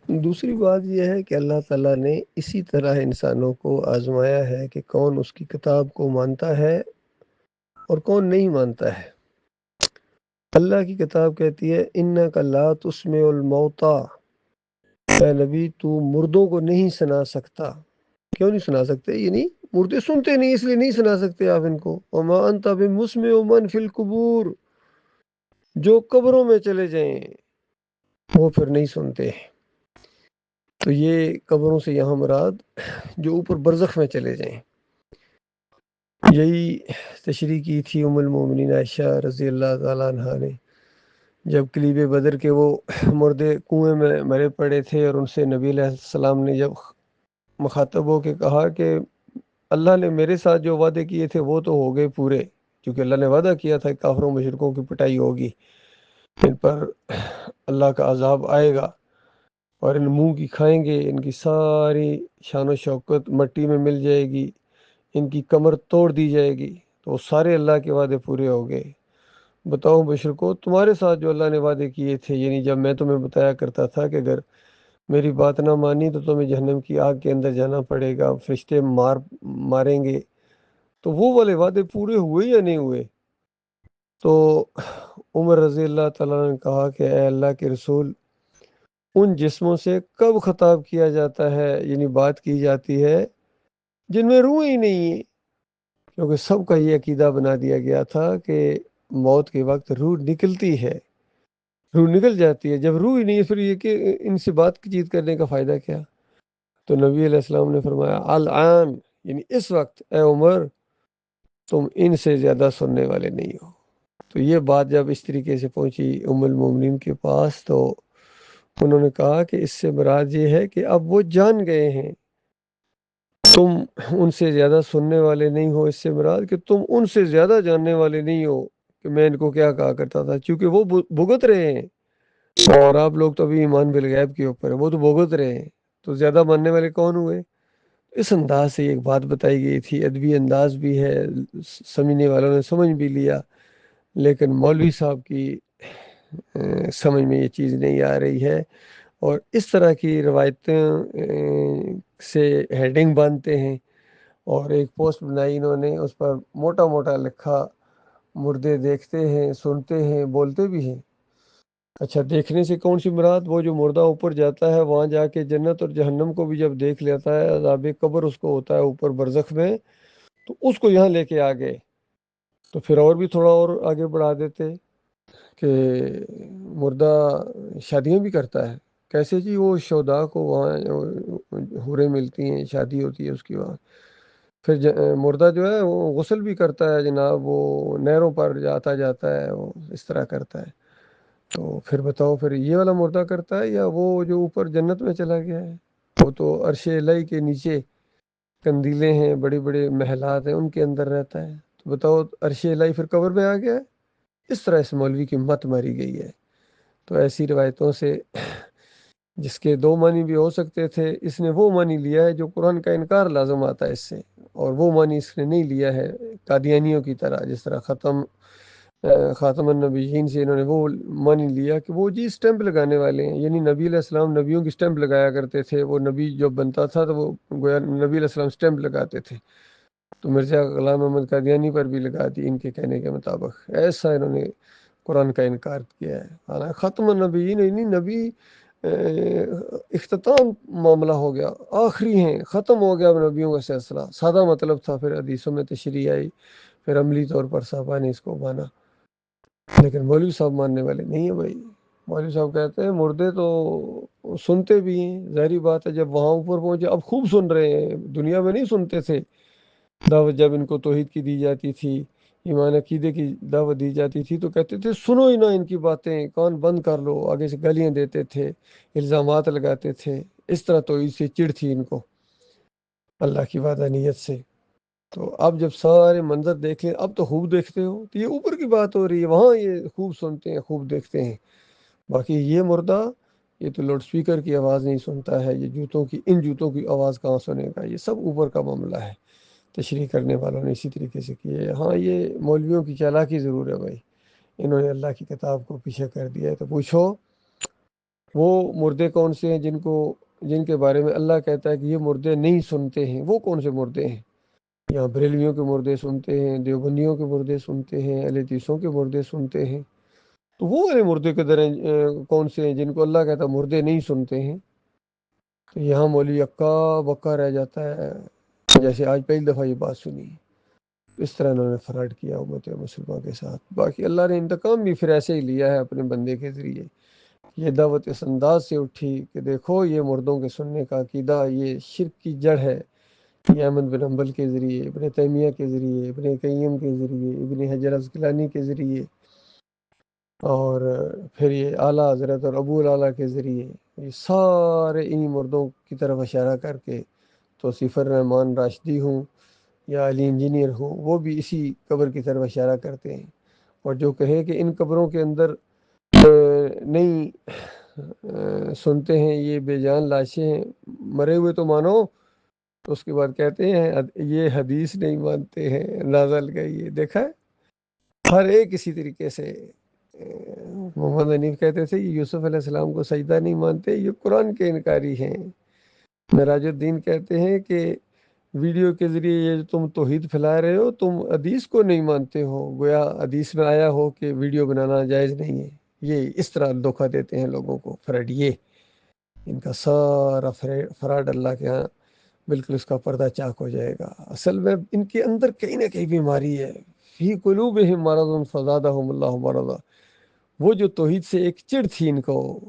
دوسری بات یہ ہے کہ اللہ تعالیٰ نے اسی طرح انسانوں کو آزمایا ہے کہ کون اس کی کتاب کو مانتا ہے اور کون نہیں مانتا ہے۔ اللہ کی کتاب کہتی ہے اِنَّکَ لَا تُسْمِعُ الْمَوْتَىٰ، اے نبی تو مردوں کو نہیں سنا سکتا۔ کیوں نہیں سنا سکتے؟ یعنی مردے سنتے نہیں، اس لیے نہیں سنا سکتے آپ ان کو۔ وَمَا أَنْتَ بِمُسْمِعِ مَنْ فِي الْقُبُورِ، جو قبروں میں چلے جائیں وہ پھر نہیں سنتے۔ تو یہ قبروں سے یہاں مراد جو اوپر برزخ میں چلے جائیں۔ یہی تشریح کی تھی ام المومنین عائشہ رضی اللہ تعالیٰ عنہ نے، جب کلیب بدر کے وہ مردے کنویں میں مرے پڑے تھے اور ان سے نبی علیہ السلام نے جب مخاطب ہو کے کہا کہ اللہ نے میرے ساتھ جو وعدے کیے تھے وہ تو ہو گئے پورے، کیونکہ اللہ نے وعدہ کیا تھا کہ کافروں مشرکوں کی پٹائی ہوگی، ان پر اللہ کا عذاب آئے گا اور ان منہ کی کھائیں گے، ان کی ساری شان و شوکت مٹی میں مل جائے گی، ان کی کمر توڑ دی جائے گی۔ تو وہ سارے اللہ کے وعدے پورے ہو گئے۔ بتاؤ مشرکو، تمہارے ساتھ جو اللہ نے وعدے کیے تھے، یعنی جب میں تمہیں بتایا کرتا تھا کہ اگر میری بات نہ مانی تو تمہیں جہنم کی آگ کے اندر جانا پڑے گا، فرشتے ماریں گے، تو وہ والے وعدے پورے ہوئے یا نہیں ہوئے؟ تو عمر رضی اللہ تعالیٰ نے کہا کہ اے اللہ کے رسول، ان جسموں سے کب خطاب کیا جاتا ہے، یعنی بات کی جاتی ہے جن میں روح ہی نہیں ہے، کیونکہ سب کا یہ عقیدہ بنا دیا گیا تھا کہ موت کے وقت روح نکلتی ہے، روح نکل جاتی ہے۔ جب روح ہی نہیں ہے پھر یہ کہ ان سے بات چیت کرنے کا فائدہ کیا؟ تو نبی علیہ السلام نے فرمایا الآن، یعنی اس وقت اے عمر تم ان سے زیادہ سننے والے نہیں ہو۔ تو یہ بات جب اس طریقے سے پہنچی ام المومنین کے پاس تو انہوں نے کہا کہ اس سے مراد یہ ہے کہ اب وہ جان گئے ہیں، تم ان سے زیادہ سننے والے نہیں ہو، اس سے مراد کہ تم ان سے زیادہ جاننے والے نہیں ہو کہ میں ان کو کیا کہا کرتا تھا، کیونکہ وہ بھگت رہے ہیں اور آپ لوگ تو ابھی ایمان بالغیب کے اوپر ہیں، وہ تو بھگت رہے ہیں، تو زیادہ ماننے والے کون ہوئے؟ اس انداز سے ایک بات بتائی گئی تھی، ادبی انداز بھی ہے، سمجھنے والوں نے سمجھ بھی لیا، لیکن مولوی صاحب کی سمجھ میں یہ چیز نہیں آ رہی ہے، اور اس طرح کی روایتیں سے ہیڈنگ باندھتے ہیں، اور ایک پوسٹ بنائی انہوں نے، اس پر موٹا موٹا لکھا مردے دیکھتے ہیں، سنتے ہیں، بولتے بھی ہیں۔ اچھا، دیکھنے سے کون سی مراد؟ وہ جو مردہ اوپر جاتا ہے وہاں جا کے جنت اور جہنم کو بھی جب دیکھ لیتا ہے، عذاب قبر اس کو ہوتا ہے اوپر برزخ میں، تو اس کو یہاں لے کے آ گئے تو پھر اور بھی تھوڑا اور آگے بڑھا دیتے کہ مردہ شادیاں بھی کرتا ہے۔ کیسے جی؟ وہ شہداء کو وہاں حوریں ملتی ہیں، شادی ہوتی ہے اس کی وہاں، پھر مردہ جو ہے وہ غسل بھی کرتا ہے جناب، وہ نہروں پر جاتا ہے، وہ اس طرح کرتا ہے۔ تو پھر بتاؤ، پھر یہ والا مردہ کرتا ہے یا وہ جو اوپر جنت میں چلا گیا ہے؟ وہ تو عرش الہی کے نیچے قندیلیں ہیں، بڑے بڑے محلات ہیں، ان کے اندر رہتا ہے۔ تو بتاؤ، عرش الہی پھر قبر میں آ گیا ہے؟ اس طرح اس مولوی کی مت ماری گئی ہے۔ تو ایسی روایتوں سے جس کے دو معنی بھی ہو سکتے تھے، اس نے وہ معنی لیا ہے جو قرآن کا انکار لازم آتا ہے اس سے، اور وہ معنی اس نے نہیں لیا ہے قادیانیوں کی طرح، جس طرح خاتم النبیین سے انہوں نے وہ معنی لیا کہ وہ جی سٹیمپ لگانے والے ہیں، یعنی نبی علیہ السلام نبیوں کی سٹیمپ لگایا کرتے تھے، وہ نبی جو بنتا تھا تو وہ گویا نبی علیہ السلام سٹیمپ لگاتے تھے، تو مرزا غلام محمد قادیانی پر بھی لگا دی ان کے کہنے کے مطابق۔ ایسا انہوں نے قرآن کا انکار کیا ہے۔ حالانکہ ختم النبیین، یعنی نبی اختتام معاملہ ہو گیا، آخری ہیں، ختم ہو گیا نبیوں کا سلسلہ، سادہ مطلب تھا، پھر حدیثوں میں تشریح آئی، پھر عملی طور پر صحابہ نے اس کو مانا، لیکن مولوی صاحب ماننے والے نہیں ہیں بھائی۔ مولوی صاحب کہتے ہیں مردے تو سنتے بھی ہیں، ظاہری بات ہے، جب وہاں اوپر پہنچے اب خوب سن رہے ہیں، دنیا میں نہیں سنتے تھے۔ دعوت جب ان کو توحید کی دی جاتی تھی، ایمان عقیدے کی دعوت دی جاتی تھی، تو کہتے تھے سنو ہی نہ ان کی باتیں، کان بند کر لو، آگے سے گالیاں دیتے تھے، الزامات لگاتے تھے، اس طرح توحید سے چڑ تھی ان کو، اللہ کی وحدانیت سے۔ تو اب جب سارے منظر دیکھ لیں، اب تو خوب دیکھتے ہو، تو یہ اوپر کی بات ہو رہی ہے، وہاں یہ خوب سنتے ہیں، خوب دیکھتے ہیں، باقی یہ مردہ یہ تو لاؤڈ سپیکر کی آواز نہیں سنتا ہے، یہ ان جوتوں کی آواز کہاں سنے گا؟ یہ سب اوپر کا معاملہ ہے۔ تشریح کرنے والوں نے اسی طریقے سے کیے۔ ہاں، یہ مولویوں کی چالاکی ضرور ہے بھائی، انہوں نے اللہ کی کتاب کو پیچھے کر دیا ہے۔ تو پوچھو وہ مردے کون سے ہیں جن کے بارے میں اللہ کہتا ہے کہ یہ مردے نہیں سنتے ہیں؟ وہ کون سے مردے ہیں؟ یہاں بریلویوں کے مردے سنتے ہیں، دیوبندیوں کے مردے سنتے ہیں، اہل حدیثوں کے مردے سنتے ہیں، تو وہ والے مردے کے کون سے ہیں جن کو اللہ کہتا ہے مردے نہیں سنتے ہیں؟ تو یہاں مولوی اکا بکا رہ جاتا ہے، جیسے آج پہلی دفعہ یہ بات سنی۔ اس طرح انہوں نے فراڈ کیا امت مسلمہ کے ساتھ۔ باقی اللہ نے انتقام بھی پھر ایسے ہی لیا ہے اپنے بندے کے ذریعے۔ یہ دعوت اس انداز سے اٹھی کہ دیکھو یہ مردوں کے سننے کا عقیدہ یہ شرک کی جڑ ہے۔ یہ احمد بن حنبل کے ذریعے، ابن تیمیہ کے ذریعے، ابن قیم کے ذریعے، ابن حجر عسقلانی کے ذریعے، اور پھر یہ اعلیٰ حضرت اور ابو الاعلیٰ کے ذریعے، یہ سارے انہی مردوں کی طرف اشارہ کر کے توصیف الرحمن راشدی ہوں یا علی انجینئر ہوں، وہ بھی اسی قبر کی طرف اشارہ کرتے ہیں۔ اور جو کہے کہ ان قبروں کے اندر نہیں سنتے ہیں، یہ بے جان لاشیں ہیں، مرے ہوئے تو مانو، تو اس کے بعد کہتے ہیں یہ حدیث نہیں مانتے ہیں، اندازہ لگائیے۔ دیکھا ہے ہر ایک اسی طریقے سے۔ محمد حنیف کہتے تھے یہ یوسف علیہ السلام کو سجدہ نہیں مانتے، یہ قرآن کے انکاری ہیں۔ معراج الدین کہتے ہیں کہ ویڈیو کے ذریعے یہ جو تم توحید پھیلا رہے ہو، تم حدیث کو نہیں مانتے ہو، گویا حدیث میں آیا ہو کہ ویڈیو بنانا جائز نہیں ہے۔ یہ اس طرح دھوکہ دیتے ہیں لوگوں کو فراڈ۔ یہ ان کا سارا فراڈ اللہ کے ہاں بالکل اس کا پردہ چاک ہو جائے گا۔ اصل میں ان کے اندر کہیں نہ کہیں بیماری ہے۔ فی قلوبہم مرض فزادہم اللہ مرضا۔ وہ جو توحید سے ایک چڑ تھی ان کو،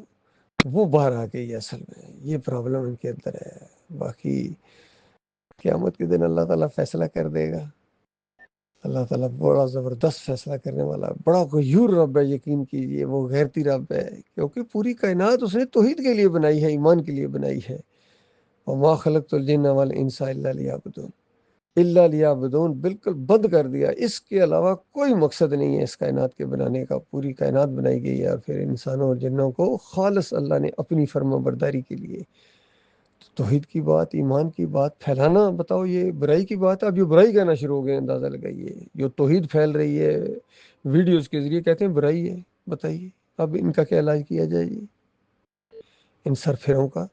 وہ باہر آ گئی ہے۔ اصل میں یہ پرابلم ان کے اندر ہے۔ باقی قیامت کے دن اللہ تعالیٰ فیصلہ کر دے گا۔ اللہ تعالیٰ بڑا زبردست فیصلہ کرنے والا ہے، بڑا غیور رب ہے، یقین کیجئے وہ غیرتی رب ہے، کیونکہ پوری کائنات اس نے توحید کے لیے بنائی ہے، ایمان کے لیے بنائی ہے۔ وما خلقت الجن والانس الا لیعبدون، الا لیعبدون بالکل بند کر دیا، اس کے علاوہ کوئی مقصد نہیں ہے اس کائنات کے بنانے کا۔ پوری کائنات بنائی گئی ہے اور پھر انسانوں اور جنوں کو خالص اللہ نے اپنی فرما برداری کے لیے۔ توحید کی بات، ایمان کی بات پھیلانا، بتاؤ یہ برائی کی بات ہے؟ اب یہ برائی کہنا شروع ہو گئے، اندازہ لگائیے۔ جو توحید پھیل رہی ہے ویڈیوز کے ذریعے، کہتے ہیں برائی ہے۔ بتائیے اب ان کا کیا علاج کیا جائے؟ ان سرفروں کا